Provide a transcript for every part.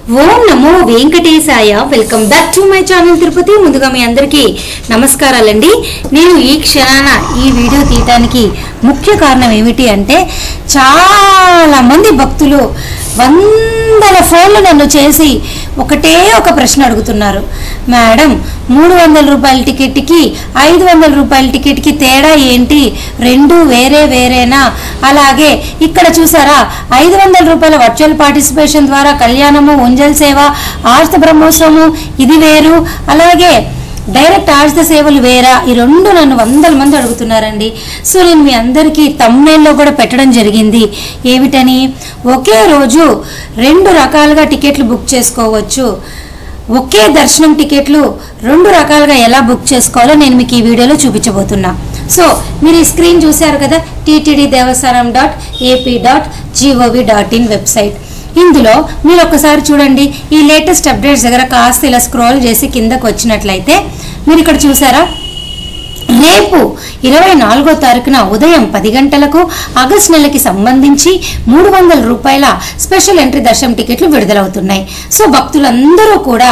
Om Namo Venkatesaya. Welcome back to my channel Tirupati. ముందుగా మీ అందరికీ నమస్కారాలండి. నేను ఈ క్షణాన ఈ వీడియో తీయటానికి ముఖ్య కారణం ఏమిటి అంటే, చాలా మంది భక్తులు వందల ఫోన్లు నన్ను చేసి ఒకటే ఒక ప్రశ్న అడుగుతున్నారు. మేడం, 300 రూపాయల టికెట్కి 500 రూపాయల టికెట్కి తేడా ఏంటి? రెండు వేరేనా? అలాగే ఇక్కడ చూసారా, 500 రూపాయల వర్చువల్ పార్టిసిపేషన్ ద్వారా కళ్యాణము, ఉంజల్ సేవ, ఆర్త బ్రహ్మోత్సవము ఇది వేరు, అలాగే డైరెక్ట్ ఆర్త సేవలు వేరా? ఈ రెండు నన్ను వందల మంది అడుగుతున్నారండి. సో నేను మీ అందరికీ థంబ్నెయిల్లో కూడా పెట్టడం జరిగింది. ఏమిటని, ఒకే రోజు 2 రకాలుగా టికెట్లు బుక్ చేసుకోవచ్చు. ఒకే దర్శనం టికెట్లు 2 రకాలుగా ఎలా బుక్ చేసుకోవాలో నేను మీకు ఈ వీడియోలో చూపించబోతున్నా. సో మీరు ఈ స్క్రీన్ చూశారు కదా, ttddevasaram.ap.gov.in వెబ్సైట్. ఇందులో మీరు ఒక్కసారి చూడండి. ఈ లేటెస్ట్ అప్డేట్స్ దగ్గర కాస్త ఇలా స్క్రోల్ చేసి కిందకు వచ్చినట్లయితే మీరు ఇక్కడ చూసారా, రేపు 24వ తారీఖున ఉదయం 10 గంటలకు ఆగస్టు నెలకి సంబంధించి 300 రూపాయల స్పెషల్ ఎంట్రీ దర్శనం టికెట్లు విడుదలవుతున్నాయి. సో భక్తులందరూ కూడా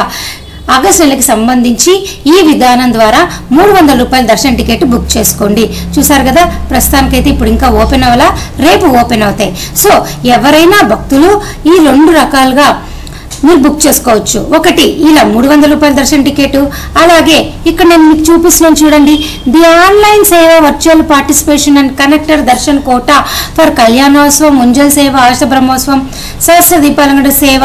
ఆగస్టు నెలకి సంబంధించి ఈ విధానం ద్వారా 300 రూపాయల దర్శనం టికెట్ బుక్ చేసుకోండి. చూసారు కదా, ప్రస్తుతానికైతే ఇప్పుడు ఇంకా ఓపెన్ అవ్వాలా, రేపు ఓపెన్ అవుతాయి. సో ఎవరైనా భక్తులు ఈ 2 రకాలుగా మీరు బుక్ చేసుకోవచ్చు. ఒకటి ఇలా 300 రూపాయల దర్శనం టికెట్, అలాగే ఇక్కడ నేను మీకు చూపిస్తున్నాను చూడండి, the online seva virtual participation and connector darshan quota for Kalyanotsavam, ముంజల్ సేవ, ఆర్త బ్రహ్మోత్సవం, సహస్ర దీపాలంగడ సేవ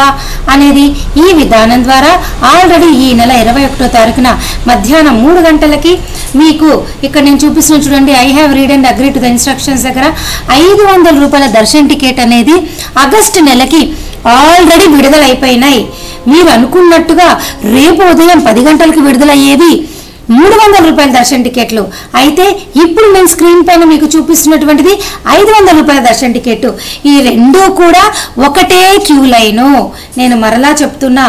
అనేది ఈ విధానం ద్వారా ఆల్రెడీ ఈ నెల 21వ తారీఖున మధ్యాహ్నం 3 గంటలకి మీకు ఇక్కడ నేను చూపిస్తున్నాను చూడండి, I have read and agree to the instructions దగ్గర 500 రూపాయల దర్శనం టికెట్ అనేది ఆగస్టు నెలకి ఆల్రెడీ విడుదలైపోయినాయి. మీరు అనుకున్నట్టుగా రేపు ఉదయం 10 గంటలకు విడుదలయ్యేవి 300 రూపాయల దర్శన టికెట్లు. అయితే ఇప్పుడు నేను స్క్రీన్ పైన మీకు చూపిస్తున్నటువంటిది 500 రూపాయల దర్శన టికెట్. ఈ రెండు కూడా ఒకటే క్యూ లైను. నేను మరలా చెప్తున్నా,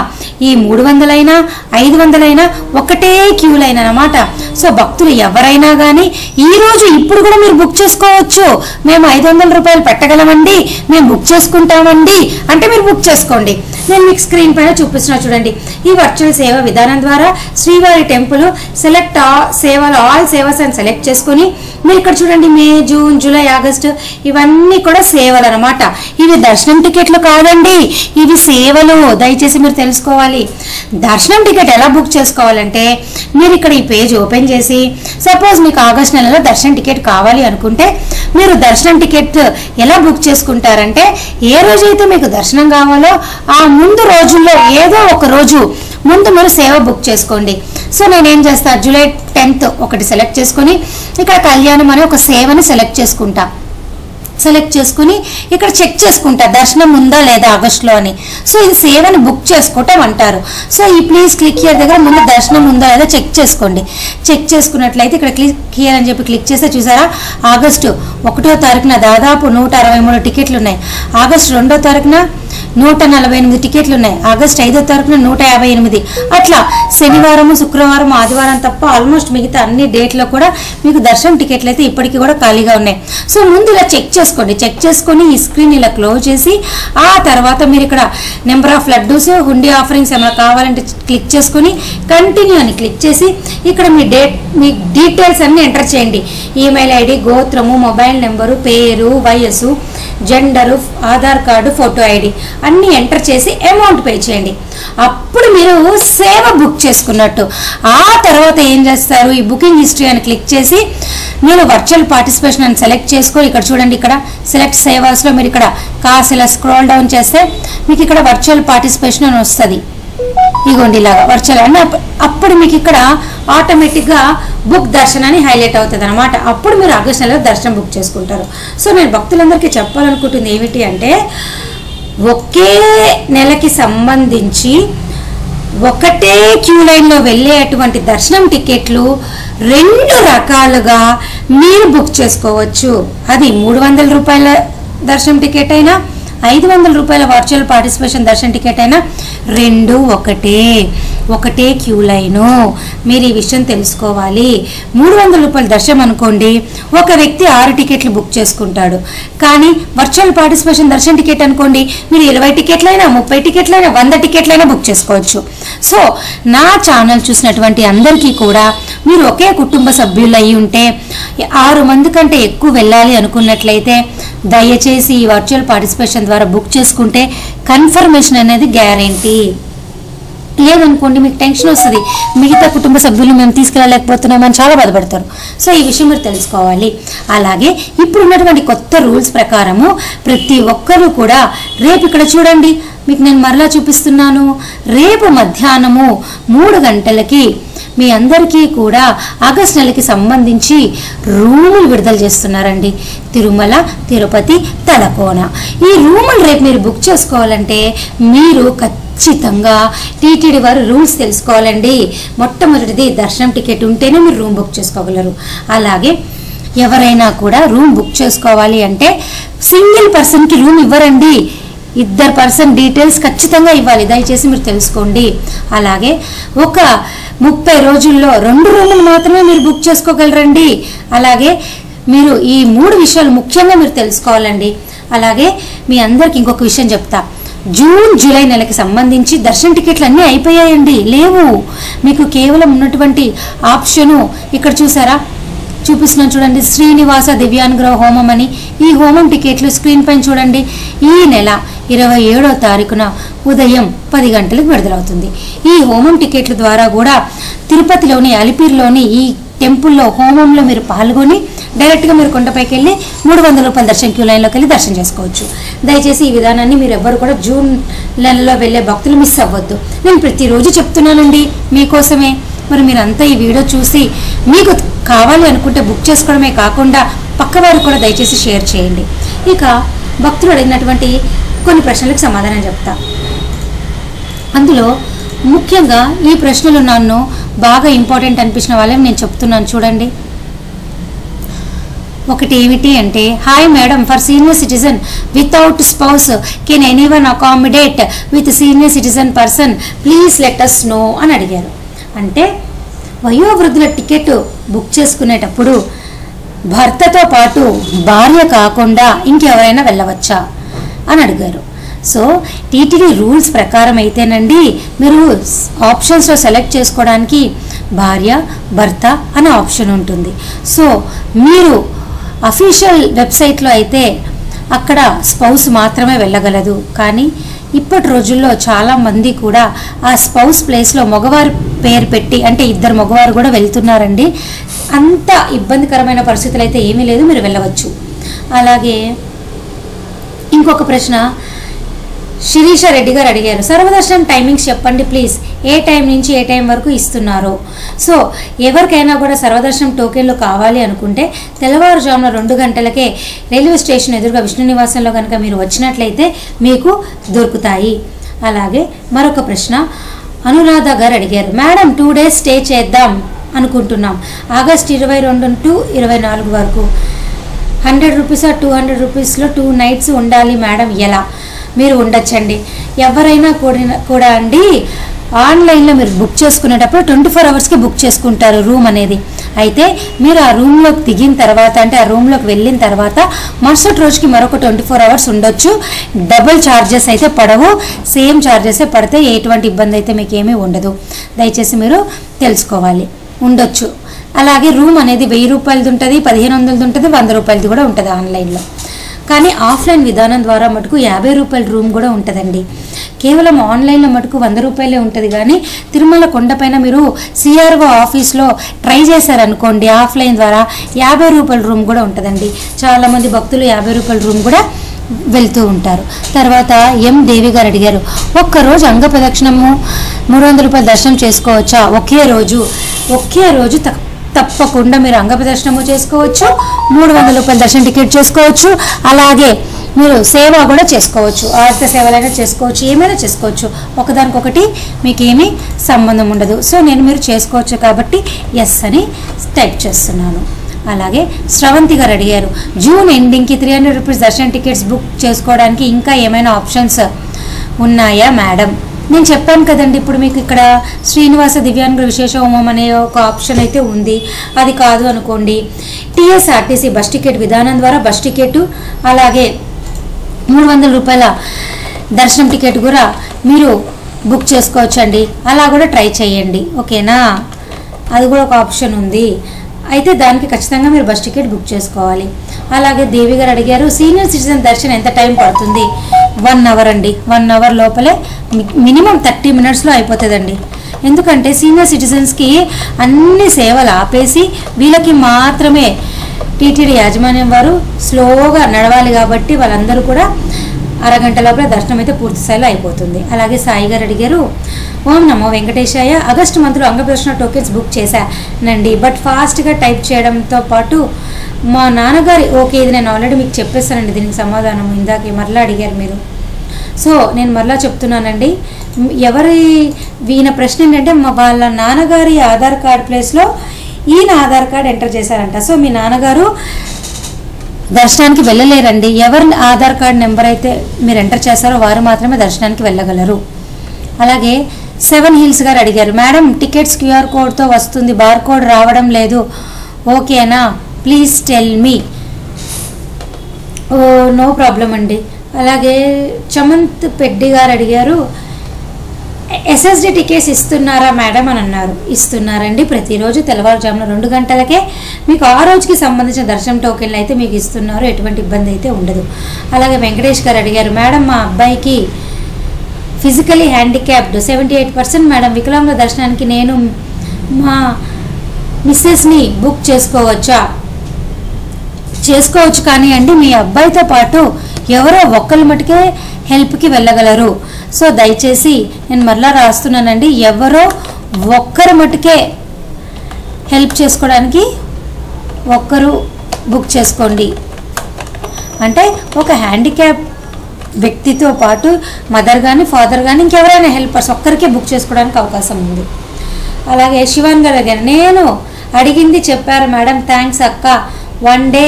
ఈ 300 అయినా 500 అయినా ఒకటే క్యూ లైన్ అన్నమాట. సో భక్తులు ఎవరైనా కానీ ఈరోజు ఇప్పుడు కూడా మీరు బుక్ చేసుకోవచ్చు. మేము 500 రూపాయలు పెట్టగలమండి, మేము బుక్ చేసుకుంటామండి అంటే మీరు బుక్ చేసుకోండి. నేను మీకు స్క్రీన్ పైన చూపిస్తున్నా చూడండి. ఈ వర్చువల్ సేవ విధానం ద్వారా శ్రీవారి టెంపుల్ సెలెక్ట్ సేవలు, ఆల్ సేవస్ అని సెలెక్ట్ చేసుకొని మీరు ఇక్కడ చూడండి, మే, జూన్, జూలై, ఆగస్టు ఇవన్నీ కూడా సేవలు అనమాట. ఇవి దర్శనం టికెట్లు కాదండి, ఇవి సేవలు. దయచేసి మీరు తెలుసుకోవాలి. దర్శనం టికెట్ ఎలా బుక్ చేసుకోవాలంటే, మీరు ఇక్కడ ఈ పేజ్ ఓపెన్ చేసి, సపోజ్ మీకు ఆగస్టు నెలలో దర్శనం టికెట్ కావాలి అనుకుంటే మీరు దర్శనం టికెట్ ఎలా బుక్ చేసుకుంటారంటే, ఏ రోజైతే మీకు దర్శనం కావాలో ఆ ముందు రోజుల్లో ఏదో ఒక రోజు ముందు మీరు సేవ బుక్ చేసుకోండి. సో నేనేం చేస్తాను, జూలై 10th ఒకటి సెలెక్ట్ చేసుకొని ఇక్కడ కళ్యాణం అనే ఒక సేవని సెలెక్ట్ చేసుకుంటా. సెలెక్ట్ చేసుకుని ఇక్కడ చెక్ చేసుకుంటా దర్శనం ఉందా లేదా ఆగస్టులో అని. సో ఇది సేవని బుక్ చేసుకోవటం అంటారు. సో ఈ ప్లీజ్ క్లిక్ హియర్ దగ్గర ముందు దర్శనం ఉందా లేదా చెక్ చేసుకోండి. చెక్ చేసుకున్నట్లయితే ఇక్కడ క్లిక్ హియర్ అని చెప్పి క్లిక్ చేస్తే చూసారా, ఆగస్టు 1వ తారీఖున దాదాపు 163 టికెట్లు ఉన్నాయి. ఆగస్టు 2వ తారీఖున 148 టికెట్లు ఉన్నాయి. ఆగస్టు 5వ తారీఖున 158. అట్లా శనివారం, శుక్రవారం, ఆదివారం తప్ప ఆల్మోస్ట్ మిగతా అన్ని డేట్లో కూడా మీకు దర్శనం టికెట్లు అయితే ఇప్పటికీ కూడా ఖాళీగా ఉన్నాయి. సో ముందు ఇలా చెక్ చేసుకోండి. చెక్ చేసుకొని ఈ స్క్రీన్ ఇలా క్లోజ్ చేసి ఆ తర్వాత మీరు ఇక్కడ number of laddus, hundi offerings ఏమైనా కావాలంటే క్లిక్ చేసుకొని కంటిన్యూ అని క్లిక్ చేసి ఇక్కడ మీ డీటెయిల్స్ అన్ని ఎంటర్ చేయండి. ఈమెయిల్ ఐడి, గోత్రము, మొబైల్ నెంబరు, పేరు, వయస్సు, gender, Aadhaar card, photo ID అన్నీ ఎంటర్ చేసి అమౌంట్ పే చేయండి. అప్పుడు మీరు సేవ బుక్ చేసుకున్నట్టు. ఆ తర్వాత ఏం చేస్తారు, ఈ బుకింగ్ హిస్టరీ అని క్లిక్ చేసి మీరు వర్చువల్ పార్టిసిపేషన్ అని సెలెక్ట్ చేసుకొని ఇక్కడ చూడండి, ఇక్కడ సెలెక్ట్ సేవాస్లో మీరు ఇక్కడ కాస్త ఇలా స్క్రోల్ డౌన్ చేస్తే మీకు ఇక్కడ వర్చువల్ పార్టిసిపేషన్ అని వస్తుంది. ఇగోండి ఇలాగా వర్చువల్ అని. అప్పుడు మీకు ఇక్కడ ఆటోమేటిక్గా బుక్ దర్శనాన్ని హైలైట్ అవుతుంది అనమాట. అప్పుడు మీరు ఆగస్టు నెలలో దర్శనం బుక్ చేసుకుంటారు. సో నేను భక్తులందరికీ చెప్పాలనుకుంటుంది ఏమిటి అంటే, ఒకే నెలకి సంబంధించి ఒకటే క్యూ లైన్లో వెళ్ళేటువంటి దర్శనం టికెట్లు 2 రకాలుగా మీరు బుక్ చేసుకోవచ్చు. అది 300 రూపాయల దర్శనం టికెట్ అయినా 500 రూపాయల వర్చువల్ పార్టిసిపేషన్ దర్శన టికెట్ అయినా రెండు ఒకటే క్యూ లైను. మీరు ఈ విషయం తెలుసుకోవాలి. 300 రూపాయల దర్శనం అనుకోండి, ఒక వ్యక్తి 6 టికెట్లు బుక్ చేసుకుంటాడు. కానీ వర్చువల్ పార్టిసిపేషన్ దర్శన టికెట్ అనుకోండి, మీరు 20 టికెట్లైనా 30 టికెట్లైనా 100 టికెట్లైనా బుక్ చేసుకోవచ్చు. సో నా ఛానల్ చూసినటువంటి అందరికీ కూడా మీరు ఒకే కుటుంబ సభ్యులు అయి ఉంటే 6 మంది కంటే ఎక్కువ వెళ్ళాలి అనుకున్నట్లయితే దయచేసి ఈ వర్చువల్ పార్టిసిపేషన్ ద్వారా బుక్ చేసుకుంటే కన్ఫర్మేషన్ అనేది గ్యారెంటీ. లేదనుకోండి మీకు టెన్షన్ వస్తుంది, మిగతా కుటుంబ సభ్యులు మేము తీసుకెళ్ళలేకపోతున్నామని చాలా బాధపడతారు. సో ఈ విషయం మీరు తెలుసుకోవాలి. అలాగే ఇప్పుడు ఉన్నటువంటి కొత్త రూల్స్ ప్రకారము ప్రతి ఒక్కరూ కూడా రేపు ఇక్కడ చూడండి, మీకు నేను మరలా చూపిస్తున్నాను. రేపు మధ్యాహ్నము 3 గంటలకి మీ అందరికీ కూడా ఆగస్టు నెలకి సంబంధించి రూములు విడుదల చేస్తున్నారండి. తిరుమల, తిరుపతి, తలకోన ఈ రూములు రేపు మీరు బుక్ చేసుకోవాలంటే మీరు ఖచ్చితంగా టీటీడీ వారు రూల్స్ తెలుసుకోవాలండి. మొట్టమొదటిది దర్శనం టికెట్ ఉంటేనే మీరు రూమ్ బుక్ చేసుకోగలరు. అలాగే ఎవరైనా కూడా రూమ్ బుక్ చేసుకోవాలి అంటే సింగిల్ పర్సన్కి రూమ్ ఇవ్వరండి, 2 పర్సన్ డీటెయిల్స్ ఖచ్చితంగా ఇవ్వాలి. దయచేసి మీరు తెలుసుకోండి. అలాగే ఒక 30 రోజుల్లో 2 రూములు మాత్రమే మీరు బుక్ చేసుకోగలరండి. అలాగే మీరు ఈ 3 విషయాలు ముఖ్యంగా మీరు తెలుసుకోవాలండి. అలాగే మీ అందరికి ఇంకొక విషయం చెప్తా. జూన్, జూలై నెలకి సంబంధించి దర్శన టికెట్లు అన్నీ అయిపోయాయండి, లేవు. మీకు కేవలం ఉన్నటువంటి ఆప్షను ఇక్కడ చూసారా, చూపిస్తున్నాను చూడండి, శ్రీనివాస దివ్యానుగ్రహ హోమం అని. ఈ హోమం టికెట్లు స్క్రీన్ పైన చూడండి. ఈ నెల 27వ తారీఖున ఉదయం 10 గంటలకు విడుదలవుతుంది. ఈ హోమం టికెట్ల ద్వారా కూడా తిరుపతిలోని అలిపిరిలోని ఈ టెంపుల్లో హోమంలో మీరు పాల్గొని డైరెక్ట్గా మీరు కొండపైకి వెళ్ళి 300 రూపాయల దర్శన క్యూ లైన్లోకి వెళ్ళి దర్శనం చేసుకోవచ్చు. దయచేసి ఈ విధానాన్ని మీరు ఎవ్వరు కూడా జూన్ నెలలో వెళ్ళే భక్తులు మిస్ అవ్వద్దు. నేను ప్రతిరోజు చెప్తున్నానండి మీకోసమే. మరి మీరంతా ఈ వీడియో చూసి మీకు కావాలి అనుకుంటే బుక్ చేసుకోవడమే కాకుండా పక్కవారు కూడా దయచేసి షేర్ చేయండి. ఇక భక్తులు అడిగినటువంటి కొన్ని ప్రశ్నలకు సమాధానం చెప్తా. అందులో ముఖ్యంగా ఈ ప్రశ్నలు నన్ను బాగా ఇంపార్టెంట్ అనిపించిన వాళ్ళని నేను చెప్తున్నాను చూడండి. ఒకటి ఏమిటి అంటే, hi madam, for senior citizen without spouse can anyone accommodate with senior citizen person, please let us know అని అడిగారు. అంటే వయోవృద్ధుల టికెట్ బుక్ చేసుకునేటప్పుడు భర్తతో పాటు భార్య కాకుండా ఇంకెవరైనా వెళ్ళవచ్చా అని అడిగారు. సో టీటీడీ రూల్స్ ప్రకారం అయితేనండి మీరు ఆప్షన్స్లో సెలెక్ట్ చేసుకోవడానికి భార్య, భర్త అనే ఆప్షన్ ఉంటుంది. సో మీరు అఫీషియల్ వెబ్సైట్లో అయితే అక్కడ స్పౌస్ మాత్రమే వెళ్ళగలదు. కానీ ఇప్పటి రోజుల్లో చాలామంది కూడా ఆ స్పౌస్ ప్లేస్లో మగవారి పేరు పెట్టి, అంటే 2 మగవారు కూడా వెళ్తున్నారండి. అంత ఇబ్బందికరమైన పరిస్థితులు అయితే ఏమీ లేదు, మీరు వెళ్ళవచ్చు. అలాగే ఇంకొక ప్రశ్న శిరీష రెడ్డి గారు అడిగారు, సర్వదర్శనం టైమింగ్స్ చెప్పండి ప్లీజ్, ఏ టైం నుంచి ఏ టైం వరకు ఇస్తున్నారు? సో ఎవరికైనా కూడా సర్వదర్శనం టోకెన్లు కావాలి అనుకుంటే తెల్లవారుజామున 2 గంటలకే రైల్వే స్టేషన్ ఎదురుగా విష్ణు నివాసంలో కనుక మీరు వచ్చినట్లయితే మీకు దొరుకుతాయి. అలాగే మరొక ప్రశ్న అనురాధ గారు అడిగారు, మేడం 2 డేస్ స్టే చేద్దాం అనుకుంటున్నాం, ఆగస్ట్ 22 to 24 వరకు 100 రూపీస్ 200 రూపీస్లో 2 నైట్స్ ఉండాలి మేడం, ఎలా? మీరు ఉండొచ్చండి. ఎవరైనా కూడా అండి ఆన్లైన్లో మీరు బుక్ చేసుకునేటప్పుడు 24 అవర్స్కి బుక్ చేసుకుంటారు రూమ్ అనేది. అయితే మీరు ఆ రూమ్లోకి దిగిన తర్వాత, అంటే ఆ రూమ్లోకి వెళ్ళిన తర్వాత మరుసటి రోజుకి మరొక 24 అవర్స్ ఉండొచ్చు. డబుల్ ఛార్జెస్ అయితే పడవు, సేమ్ ఛార్జెస్ పడితే ఎటువంటి ఇబ్బంది అయితే మీకు ఏమీ ఉండదు. దయచేసి మీరు తెలుసుకోవాలి, ఉండొచ్చు. అలాగే రూమ్ అనేది 1000 రూపాయలది ఉంటుంది, 1500 ఉంటుంది, 100 రూపాయలది కూడా ఉంటుంది ఆన్లైన్లో. కానీ ఆఫ్లైన్ విధానం ద్వారా మటుకు 50 రూపాయల రూమ్ కూడా ఉంటుందండి. కేవలం ఆన్లైన్లో మటుకు 100 రూపాయలే ఉంటుంది. కానీ తిరుమల కొండపైన మీరు సిఆర్ఓ ఆఫీస్లో ట్రై చేశారనుకోండి ఆఫ్లైన్ ద్వారా 50 రూపాయల రూమ్ కూడా ఉంటుందండి. చాలామంది భక్తులు 50 రూపాయల రూమ్ కూడా వెళ్తూ ఉంటారు. తర్వాత ఎం దేవి గారు అడిగారు, ఒక్కరోజు అంగ ప్రదక్షిణము 300 రూపాయల దర్శనం చేసుకోవచ్చా? ఒకే రోజు తప్పకుండా మీరు అంగ ప్రదర్శనము చేసుకోవచ్చు, 300 రూపాయల దర్శన టికెట్ చేసుకోవచ్చు. అలాగే మీరు సేవ కూడా చేసుకోవచ్చు, ఆర్త సేవలైనా చేసుకోవచ్చు, ఏమైనా చేసుకోవచ్చు. ఒకదానికొకటి మీకు ఏమీ సంబంధం ఉండదు. సో మీరు చేసుకోవచ్చు కాబట్టి ఎస్ అని టైప్ చేస్తున్నాను. అలాగే శ్రవంతి గారు అడిగారు జూన్ ఎండింగ్కి 300 రూపీస్ దర్శనం టికెట్స్ బుక్ చేసుకోవడానికి ఇంకా ఏమైనా ఆప్షన్స్ ఉన్నాయా మేడం? నేను చెప్పాను కదండి ఇప్పుడు మీకు ఇక్కడ శ్రీనివాస దివ్యాంగుల విశేష హోమం అనే ఒక ఆప్షన్ అయితే ఉంది. అది కాదు అనుకోండి, టీఎస్ఆర్టీసీ బస్ టికెట్ విధానం ద్వారా బస్ టికెట్ అలాగే 300 రూపాయల దర్శనం టికెట్ కూడా మీరు బుక్ చేసుకోవచ్చండి. అలా కూడా ట్రై చేయండి, ఓకేనా? అది కూడా ఒక ఆప్షన్ ఉంది. అయితే దానికి ఖచ్చితంగా మీరు బస్ టికెట్ బుక్ చేసుకోవాలి. అలాగే దేవి గారు అడిగారు సీనియర్ సిటిజన్ దర్శనం ఎంత టైం పడుతుంది? 1 అవర్ అండి. 1 అవర్ లోపలే మినిమం 30 మినిట్స్లో అయిపోతుందండి. ఎందుకంటే సీనియర్ సిటిజన్స్కి అన్ని సేవలు ఆపేసి వీళ్ళకి మాత్రమే టీటీడీ యాజమాన్యం వారు స్లోగా నడవాలి కాబట్టి వాళ్ళందరూ కూడా అరగంట లోపల దర్శనం అయితే పూర్తి స్థాయిలో అయిపోతుంది. అలాగే సాయి గారు అడిగారు ఓం నమో వెంకటేశాయ, ఆగస్టు మంత్లో అంగప్రదర్శన టోకెన్స్ బుక్ చేశానండి. బట్ ఫాస్ట్గా టైప్ చేయడంతో పాటు మా నాన్నగారి ఓకే ఇది నేను ఆల్రెడీ మీకు చెప్పేస్తానండి దీనికి సమాధానం. ఇందాకే మరలా అడిగారు మీరు, సో నేను మరలా చెప్తున్నానండి. ఈయన ప్రశ్న ఏంటంటే వాళ్ళ నాన్నగారి ఆధార్ కార్డ్ ప్లేస్లో ఈయన ఆధార్ కార్డ్ ఎంటర్ చేశారంట. సో మీ నాన్నగారు దర్శనానికి వెళ్ళలేరండి. ఎవరి ఆధార్ కార్డ్ నెంబర్ అయితే మీరు ఎంటర్ చేస్తారో వారు మాత్రమే దర్శనానికి వెళ్ళగలరు. అలాగే 7 హిల్స్ గారు అడిగారు మేడం టికెట్స్ క్యూఆర్ కోడ్తో వస్తుంది, బార్ కోడ్ రావడం లేదు, ఓకేనా? Please tell me. No problem అండి. అలాగే చమంత్ పెడ్డి గారు అడిగారు ఎస్ఎస్డి టికెట్స్ ఇస్తున్నారా మేడం అని అన్నారు. ఇస్తున్నారండి. ప్రతిరోజు తెల్లవారుజామున 2 గంటలకే మీకు ఆ రోజుకి సంబంధించిన దర్శనం టోకెన్లు అయితే మీకు ఇస్తున్నారు, ఎటువంటి ఇబ్బంది అయితే ఉండదు. అలాగే వెంకటేష్ గారు అడిగారు మేడం మా అబ్బాయికి ఫిజికలీ హ్యాండిక్యాప్డ్ 78% మేడం, వికలాంగుల దర్శనానికి నేను మా మిస్సెస్ని బుక్ చేసుకోవచ్చా? చేసుకోవచ్చు, కానీ అండి మీ అబ్బాయితో పాటు ఎవరో ఒక్కరు మటుకే హెల్ప్కి వెళ్ళగలరు. సో దయచేసి నేను మరలా రాస్తున్నానండి, ఎవరో ఒక్కరు మటుకే హెల్ప్ చేసుకోవడానికి ఒక్కరు బుక్ చేసుకోండి. అంటే ఒక హ్యాండిక్యాప్ వ్యక్తితో పాటు మదర్ కానీ ఫాదర్ కానీ ఇంకెవరైనా హెల్పర్స్ ఒక్కరికే బుక్ చేసుకోవడానికి అవకాశం ఉంది. అలాగే శివాన్ గారు అడిగారు నేను అడిగింది చెప్పారు మేడం, థ్యాంక్స్ అక్క. 1 డే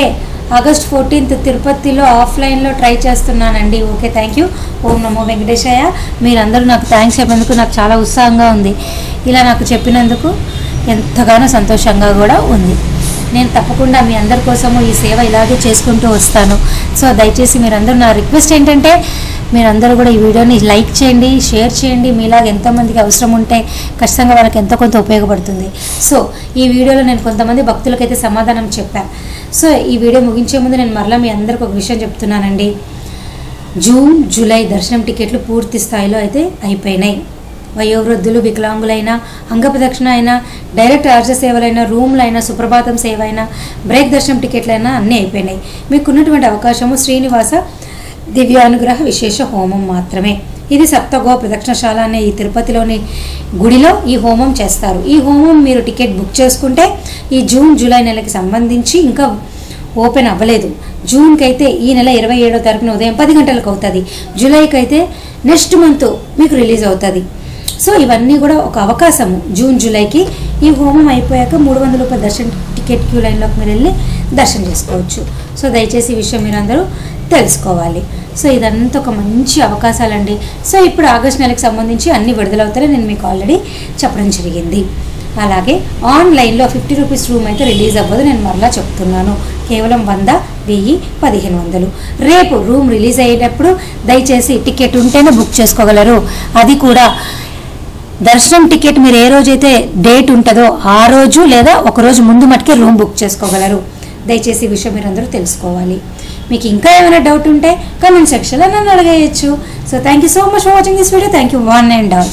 ఆగస్ట్ 14th తిరుపతిలో ఆఫ్లైన్లో ట్రై చేస్తున్నానండి. Okay, thank you. ఓం నమో వెంకటేశాయ. మీరందరూ నాకు థ్యాంక్స్ చెప్పినందుకు నాకు చాలా ఉత్సాహంగా ఉంది. ఇలా నాకు చెప్పినందుకు ఎంతగానో సంతోషంగా కూడా ఉంది. నేను తప్పకుండా మీ అందరి కోసము ఈ సేవ ఇలాగే చేసుకుంటూ వస్తాను. సో దయచేసి మీరందరూ నా రిక్వెస్ట్ ఏంటంటే మీరందరూ కూడా ఈ వీడియోని లైక్ చేయండి, షేర్ చేయండి. మీలాగా ఎంతోమందికి అవసరం ఉంటే ఖచ్చితంగా వాళ్ళకి ఎంతో కొంత ఉపయోగపడుతుంది. సో ఈ వీడియోలో నేను కొంతమంది భక్తులకైతే సమాధానం చెప్పాను. సో ఈ వీడియో ముగించే ముందు నేను మరలా మీ అందరికి ఒక విషయం చెప్తున్నానండి. జూన్ జూలై దర్శనం టికెట్లు పూర్తి స్థాయిలో అయితే అయిపోయినాయి. వయోవృద్ధులు, వికలాంగులైనా, అంగప్రదక్షిణ అయినా, డైరెక్ట్ ఆర్జ సేవలైనా, రూమ్లైనా, సుప్రభాతం సేవ అయినా, బ్రేక్ దర్శనం టికెట్లైనా అన్నీ అయిపోయినాయి. మీకున్నటువంటి అవకాశము శ్రీనివాస దివ్యానుగ్రహ విశేష హోమం మాత్రమే. ఇది సప్తగో ప్రదక్షిణశాల అనే ఈ తిరుపతిలోని గుడిలో ఈ హోమం చేస్తారు. ఈ హోమం మీరు టికెట్ బుక్ చేసుకుంటే ఈ జూన్ జూలై నెలకి సంబంధించి ఇంకా ఓపెన్ అవ్వలేదు. జూన్కి అయితే ఈ నెల 27వ తారీఖున ఉదయం 10 గంటలకు అవుతుంది. జూలైకి అయితే నెక్స్ట్ మంత్ మీకు రిలీజ్ అవుతుంది. సో ఇవన్నీ కూడా ఒక అవకాశము. జూన్ జూలైకి ఈ హోమం అయిపోయాక 300 రూపాయల దర్శనం టికెట్ క్యూ లైన్లోకి మీరు వెళ్ళి దర్శనం చేసుకోవచ్చు. సో దయచేసి ఈ విషయం మీరందరూ తెలుసుకోవాలి. సో ఇదంతా ఒక మంచి అవకాశాలండి. సో ఇప్పుడు ఆగస్ట్ నెలకు సంబంధించి అన్ని విడుదలవుతాయని నేను మీకు ఆల్రెడీ చెప్పడం జరిగింది. అలాగే ఆన్లైన్లో 50 రూపీస్ రూమ్ అయితే రిలీజ్ అవ్వదు, నేను మరలా చెప్తున్నాను. కేవలం 100, 1000, 1500. రేపు రూమ్ రిలీజ్ అయ్యేటప్పుడు దయచేసి టికెట్ ఉంటేనే బుక్ చేసుకోగలరు. అది కూడా దర్శనం టికెట్ మీరు ఏ రోజైతే డేట్ ఉంటుందో ఆ రోజు లేదా ఒక రోజు ముందు మటుకే రూమ్ బుక్ చేసుకోగలరు. దయచేసి ఈ విషయం మీరు అందరూ తెలుసుకోవాలి. మీకు ఇంకా ఏమైనా డౌట్ ఉంటే కామెంట్ సెక్షన్లో నన్ను అడగేయచ్చు. So thank you so much for watching this video. Thank you one and all.